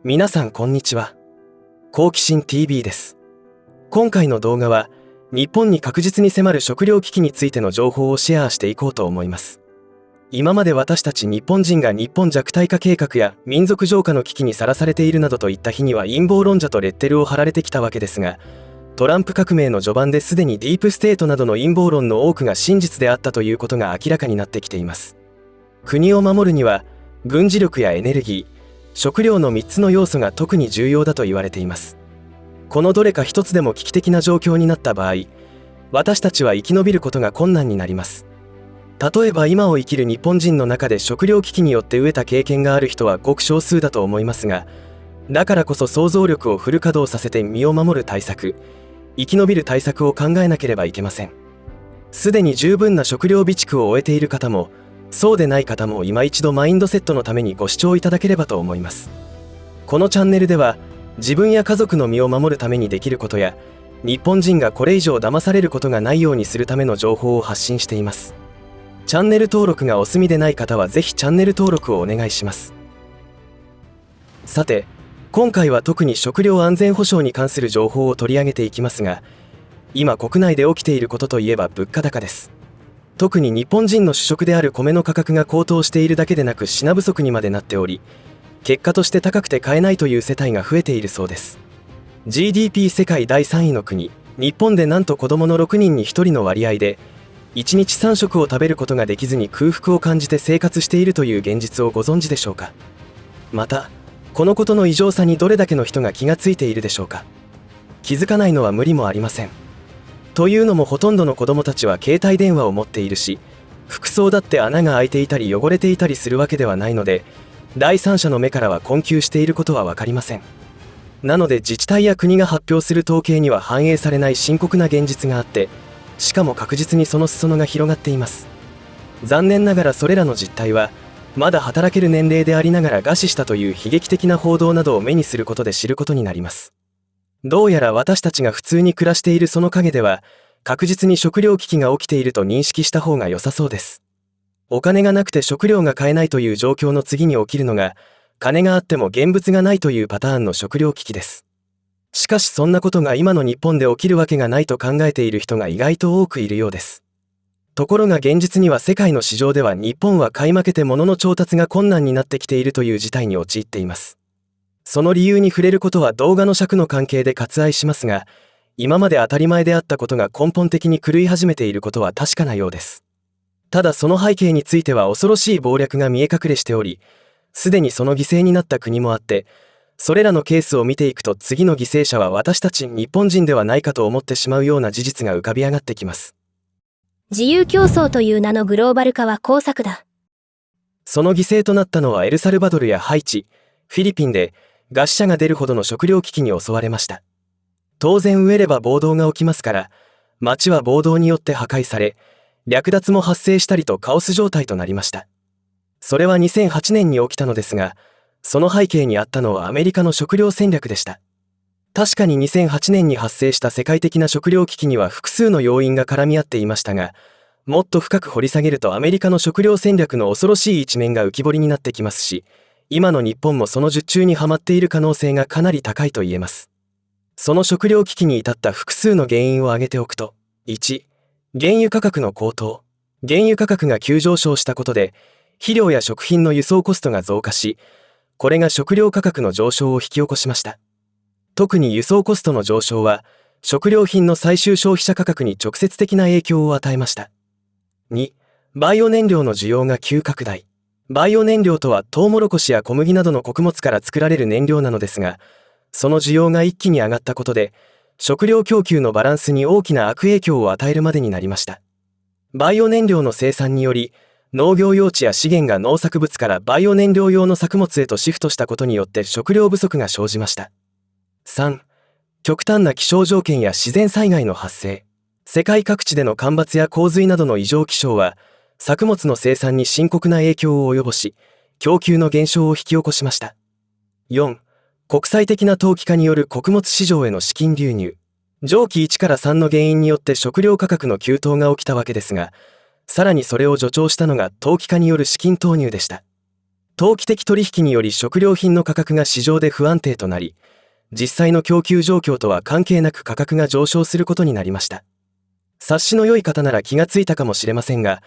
皆さんこんにちは。好奇心 TV です。今回の動画は日本に確実に迫る食糧危機についての情報をシェアしていこうと思います。今まで私たち日本人が日本弱体化計画や民族浄化の危機にさらされているなどといった日には陰謀論者とレッテルを貼られてきたわけですが、トランプ革命の序盤ですでにディープステートなどの陰謀論の多くが真実であったということが明らかになってきています。国を守るには軍事力やエネルギー、食料の3つの要素が特に重要だと言われています。このどれか一つでも危機的な状況になった場合、私たちは生き延びることが困難になります。例えば今を生きる日本人の中で食糧危機によって飢えた経験がある人はごく少数だと思いますが、だからこそ想像力をフル稼働させて身を守る対策、生き延びる対策を考えなければいけません。すでに十分な食料備蓄を終えている方も、そうでない方も今一度マインドセットのためにご視聴いただければと思います。このチャンネルでは自分や家族の身を守るためにできることや、日本人がこれ以上騙されることがないようにするための情報を発信しています。チャンネル登録がお済みでない方はぜひチャンネル登録をお願いします。さて、今回は特に食料安全保障に関する情報を取り上げていきますが、今国内で起きていることといえば物価高です。特に日本人の主食である米の価格が高騰しているだけでなく品不足にまでなっており、結果として高くて買えないという世帯が増えているそうです。 GDP 世界第3位の国日本でなんと子供の6人に1人の割合で1日3食を食べることができずに空腹を感じて生活しているという現実をご存知でしょうか。またこのことの異常さにどれだけの人が気がついているでしょうか。気づかないのは無理もありません。というのもほとんどの子どもたちは携帯電話を持っているし、服装だって穴が開いていたり汚れていたりするわけではないので、第三者の目からは困窮していることは分かりません。なので自治体や国が発表する統計には反映されない深刻な現実があって、しかも確実にその裾野が広がっています。残念ながらそれらの実態はまだ働ける年齢でありながら餓死したという悲劇的な報道などを目にすることで知ることになります。どうやら私たちが普通に暮らしているその陰では確実に食糧危機が起きていると認識した方が良さそうです。お金がなくて食料が買えないという状況の次に起きるのが、金があっても現物がないというパターンの食糧危機です。しかしそんなことが今の日本で起きるわけがないと考えている人が意外と多くいるようです。ところが現実には世界の市場では日本は買い負けて物の調達が困難になってきているという事態に陥っています。その理由に触れることは動画の尺の関係で割愛しますが、今まで当たり前であったことが根本的に狂い始めていることは確かなようです。ただその背景については恐ろしい謀略が見え隠れしており、すでにその犠牲になった国もあって、それらのケースを見ていくと次の犠牲者は私たち日本人ではないかと思ってしまうような事実が浮かび上がってきます。自由競争という名のグローバル化は工作だ。その犠牲となったのはエルサルバドルやハイチ、フィリピンで餓死者が出るほどの食糧危機に襲われました。当然飢えれば暴動が起きますから、町は暴動によって破壊され、略奪も発生したりとカオス状態となりました。それは2008年に起きたのですが、その背景にあったのはアメリカの食糧戦略でした。確かに2008年に発生した世界的な食糧危機には複数の要因が絡み合っていましたが、もっと深く掘り下げるとアメリカの食糧戦略の恐ろしい一面が浮き彫りになってきますし、今の日本もその術中にはまっている可能性がかなり高いと言えます。その食糧危機に至った複数の原因を挙げておくと、1、原油価格の高騰。原油価格が急上昇したことで、肥料や食品の輸送コストが増加し、これが食料価格の上昇を引き起こしました。特に輸送コストの上昇は、食料品の最終消費者価格に直接的な影響を与えました。2、バイオ燃料の需要が急拡大。バイオ燃料とはトウモロコシや小麦などの穀物から作られる燃料なのですが、その需要が一気に上がったことで、食料供給のバランスに大きな悪影響を与えるまでになりました。バイオ燃料の生産により、農業用地や資源が農作物からバイオ燃料用の作物へとシフトしたことによって食料不足が生じました。3、極端な気象条件や自然災害の発生。世界各地での干ばつや洪水などの異常気象は、作物の生産に深刻な影響を及ぼし、供給の減少を引き起こしました。4、国際的な投機化による穀物市場への資金流入。上記1から3の原因によって食料価格の急騰が起きたわけですが、さらにそれを助長したのが投機化による資金投入でした。投機的取引により食料品の価格が市場で不安定となり、実際の供給状況とは関係なく価格が上昇することになりました。察しの良い方なら気がついたかもしれませんが、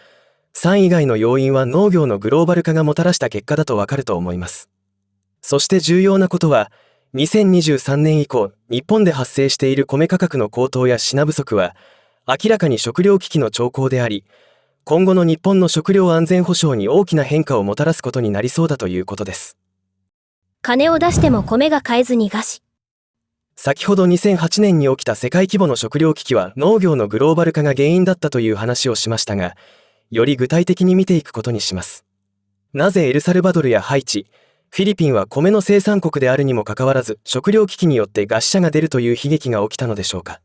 3以外の要因は農業のグローバル化がもたらした結果だとわかると思います。そして重要なことは、2023年以降、日本で発生している米価格の高騰や品不足は、明らかに食料危機の兆候であり、今後の日本の食料安全保障に大きな変化をもたらすことになりそうだということです。金を出しても米が買えずに餓死。先ほど2008年に起きた世界規模の食料危機は農業のグローバル化が原因だったという話をしましたが、より具体的に見ていくことにします。なぜエルサルバドルやハイチ、フィリピンは米の生産国であるにもかかわらず食料危機によって餓死者が出るという悲劇が起きたのでしょうか。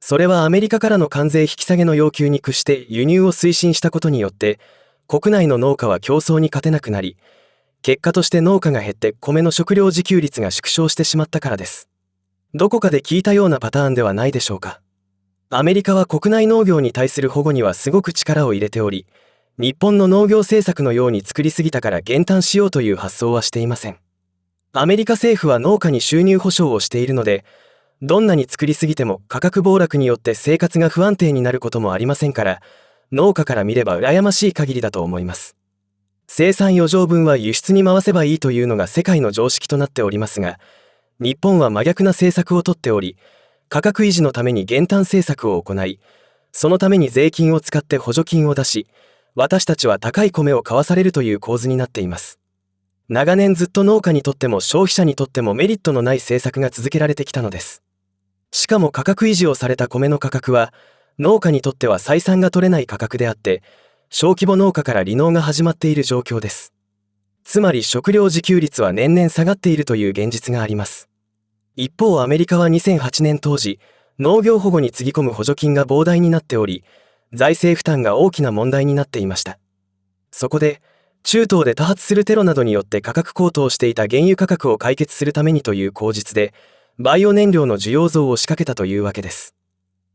それはアメリカからの関税引き下げの要求に屈して輸入を推進したことによって国内の農家は競争に勝てなくなり、結果として農家が減って米の食料自給率が縮小してしまったからです。どこかで聞いたようなパターンではないでしょうか。アメリカは国内農業に対する保護にはすごく力を入れており、日本の農業政策のように作りすぎたから減反しようという発想はしていません。アメリカ政府は農家に収入保障をしているので、どんなに作りすぎても価格暴落によって生活が不安定になることもありませんから、農家から見れば羨ましい限りだと思います。生産余剰分は輸出に回せばいいというのが世界の常識となっておりますが、日本は真逆な政策をとっており、価格維持のために減反政策を行い、そのために税金を使って補助金を出し、私たちは高い米を買わされるという構図になっています。長年ずっと農家にとっても消費者にとってもメリットのない政策が続けられてきたのです。しかも価格維持をされた米の価格は、農家にとっては採算が取れない価格であって、小規模農家から離農が始まっている状況です。つまり食料自給率は年々下がっているという現実があります。一方アメリカは2008年当時、農業保護につぎ込む補助金が膨大になっており、財政負担が大きな問題になっていました。そこで、中東で多発するテロなどによって価格高騰していた原油価格を解決するためにという口実で、バイオ燃料の需要増を仕掛けたというわけです。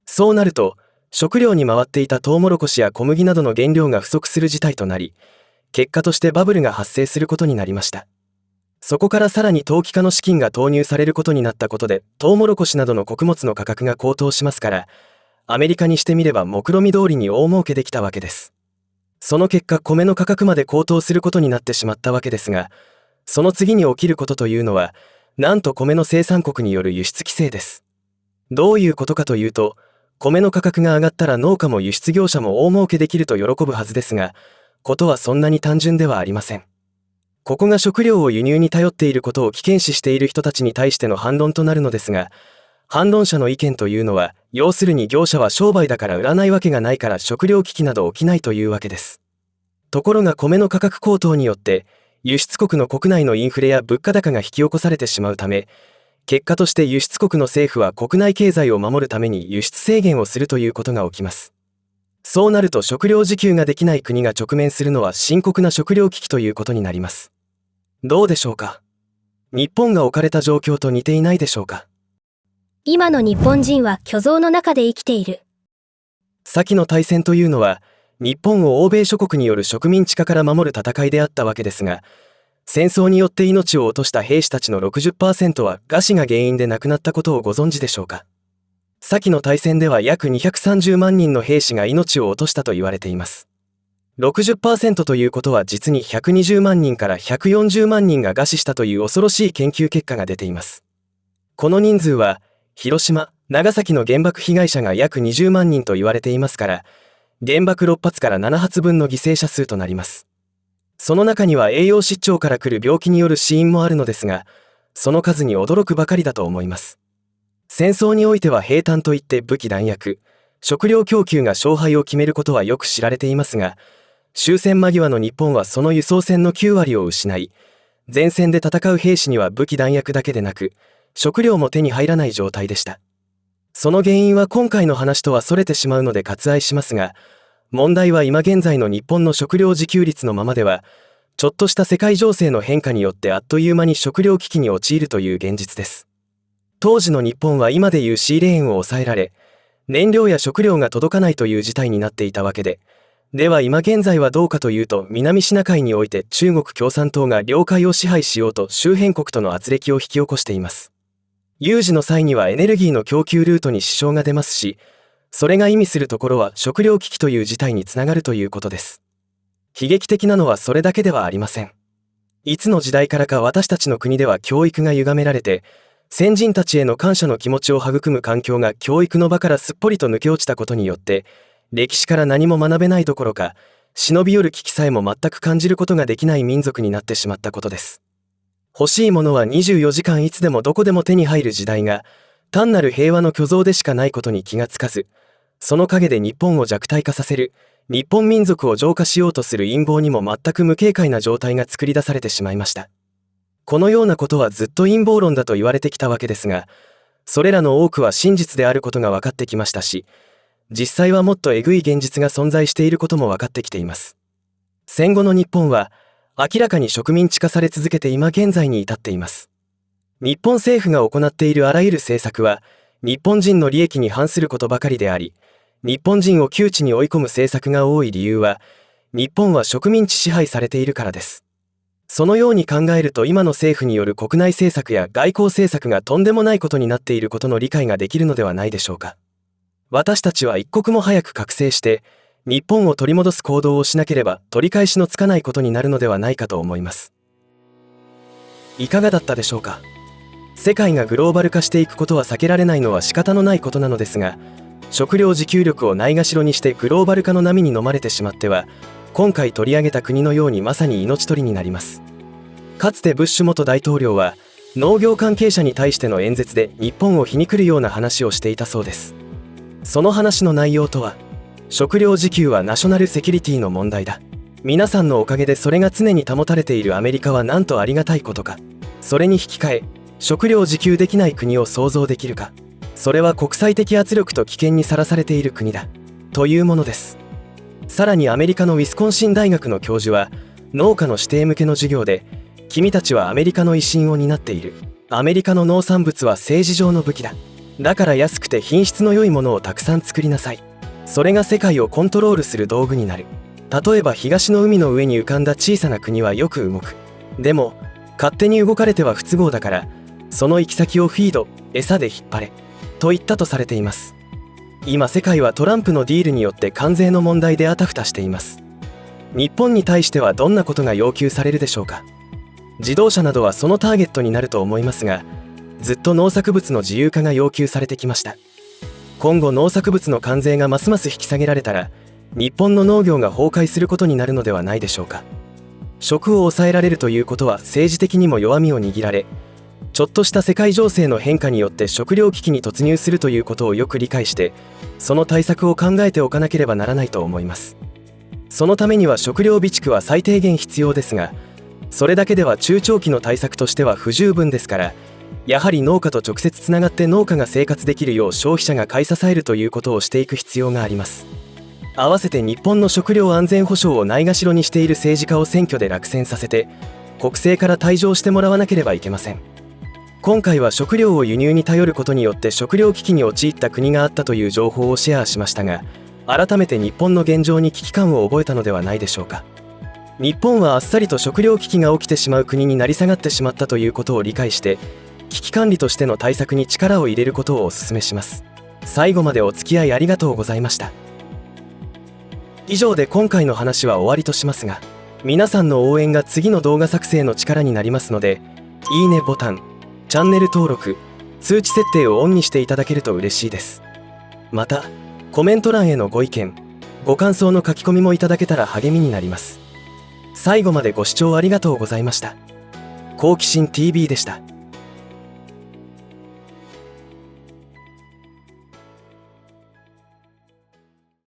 そうなると、食料に回っていたトウモロコシや小麦などの原料が不足する事態となり、結果としてバブルが発生することになりました。そこからさらに投機家の資金が投入されることになったことで、トウモロコシなどの穀物の価格が高騰しますから、アメリカにしてみれば目論見通りに大儲けできたわけです。その結果、米の価格まで高騰することになってしまったわけですが、その次に起きることというのは、なんと米の生産国による輸出規制です。どういうことかというと、米の価格が上がったら農家も輸出業者も大儲けできると喜ぶはずですが、ことはそんなに単純ではありません。ここが食料を輸入に頼っていることを危険視している人たちに対しての反論となるのですが、反論者の意見というのは、要するに業者は商売だから売らないわけがないから食料危機など起きないというわけです。ところが米の価格高騰によって、輸出国の国内のインフレや物価高が引き起こされてしまうため、結果として輸出国の政府は国内経済を守るために輸出制限をするということが起きます。そうなると食料自給ができない国が直面するのは深刻な食料危機ということになります。どうでしょうか。日本が置かれた状況と似ていないでしょうか。今の日本人は虚像の中で生きている。先の大戦というのは、日本を欧米諸国による植民地化から守る戦いであったわけですが、戦争によって命を落とした兵士たちの 60% は餓死が原因で亡くなったことをご存知でしょうか。先の大戦では約230万人の兵士が命を落としたと言われています。60% ということは実に120万人から140万人が餓死したという恐ろしい研究結果が出ています。この人数は、広島、長崎の原爆被害者が約20万人と言われていますから、原爆6発から7発分の犠牲者数となります。その中には栄養失調から来る病気による死因もあるのですが、その数に驚くばかりだと思います。戦争においては兵站といって武器弾薬、食料供給が勝敗を決めることはよく知られていますが、終戦間際の日本はその輸送船の9割を失い、前線で戦う兵士には武器弾薬だけでなく、食料も手に入らない状態でした。その原因は今回の話とは逸れてしまうので割愛しますが、問題は今現在の日本の食料自給率のままでは、ちょっとした世界情勢の変化によってあっという間に食料危機に陥るという現実です。当時の日本は今でいうシーレーンを抑えられ、燃料や食料が届かないという事態になっていたわけで、では今現在はどうかというと、南シナ海において中国共産党が領海を支配しようと周辺国との圧力を引き起こしています。有事の際にはエネルギーの供給ルートに支障が出ますし、それが意味するところは食糧危機という事態につながるということです。悲劇的なのはそれだけではありません。いつの時代からか私たちの国では教育が歪められて、先人たちへの感謝の気持ちを育む環境が教育の場からすっぽりと抜け落ちたことによって、歴史から何も学べないどころか、忍び寄る危機さえも全く感じることができない民族になってしまったことです。欲しいものは24時間いつでもどこでも手に入る時代が、単なる平和の虚像でしかないことに気がつかず、その陰で日本を弱体化させる、日本民族を浄化しようとする陰謀にも全く無警戒な状態が作り出されてしまいました。このようなことはずっと陰謀論だと言われてきたわけですが、それらの多くは真実であることが分かってきましたし、実際はもっとえぐい現実が存在していることも分かってきています。戦後の日本は明らかに植民地化され続けて今現在に至っています。日本政府が行っているあらゆる政策は日本人の利益に反することばかりであり、日本人を窮地に追い込む政策が多い理由は、日本は植民地支配されているからです。そのように考えると今の政府による国内政策や外交政策がとんでもないことになっていることの理解ができるのではないでしょうか。私たちは一刻も早く覚醒して、日本を取り戻す行動をしなければ取り返しのつかないことになるのではないかと思います。いかがだったでしょうか。世界がグローバル化していくことは避けられないのは仕方のないことなのですが、食料自給力をないがしろにしてグローバル化の波に飲まれてしまっては、今回取り上げた国のようにまさに命取りになります。かつてブッシュ元大統領は、農業関係者に対しての演説で日本を皮肉るような話をしていたそうです。その話の内容とは、食料自給はナショナルセキュリティの問題だ。皆さんのおかげでそれが常に保たれているアメリカはなんとありがたいことか。それに引き換え、食料自給できない国を想像できるか。それは国際的圧力と危険にさらされている国だ。というものです。さらにアメリカのウィスコンシン大学の教授は、農家の指定向けの授業で、君たちはアメリカの威信を担っている。アメリカの農産物は政治上の武器だ。だから安くて品質の良いものをたくさん作りなさい。それが世界をコントロールする道具になる。例えば東の海の上に浮かんだ小さな国はよく動く。でも勝手に動かれては不都合だから、その行き先をフィード、餌で引っ張れと言ったとされています。今世界はトランプのディールによって関税の問題であたふたしています。日本に対してはどんなことが要求されるでしょうか。自動車などはそのターゲットになると思いますが、ずっと農作物の自由化が要求されてきました。今後農作物の関税がますます引き下げられたら、日本の農業が崩壊することになるのではないでしょうか。食を抑えられるということは政治的にも弱みを握られ、ちょっとした世界情勢の変化によって食糧危機に突入するということをよく理解して、その対策を考えておかなければならないと思います。そのためには食料備蓄は最低限必要ですが、それだけでは中長期の対策としては不十分ですから、やはり農家と直接つながって農家が生活できるよう消費者が買い支えるということをしていく必要があります。合わせて日本の食料安全保障をないがしろにしている政治家を選挙で落選させて、国政から退場してもらわなければいけません。今回は食料を輸入に頼ることによって食料危機に陥った国があったという情報をシェアしましたが、改めて日本の現状に危機感を覚えたのではないでしょうか。日本はあっさりと食料危機が起きてしまう国になり下がってしまったということを理解して、危機管理としての対策に力を入れることをお勧めします。最後までお付き合いありがとうございました。以上で今回の話は終わりとしますが、皆さんの応援が次の動画作成の力になりますので、いいねボタン、チャンネル登録、通知設定をオンにしていただけると嬉しいです。また、コメント欄へのご意見、ご感想の書き込みもいただけたら励みになります。最後までご視聴ありがとうございました。好奇心 TV でした。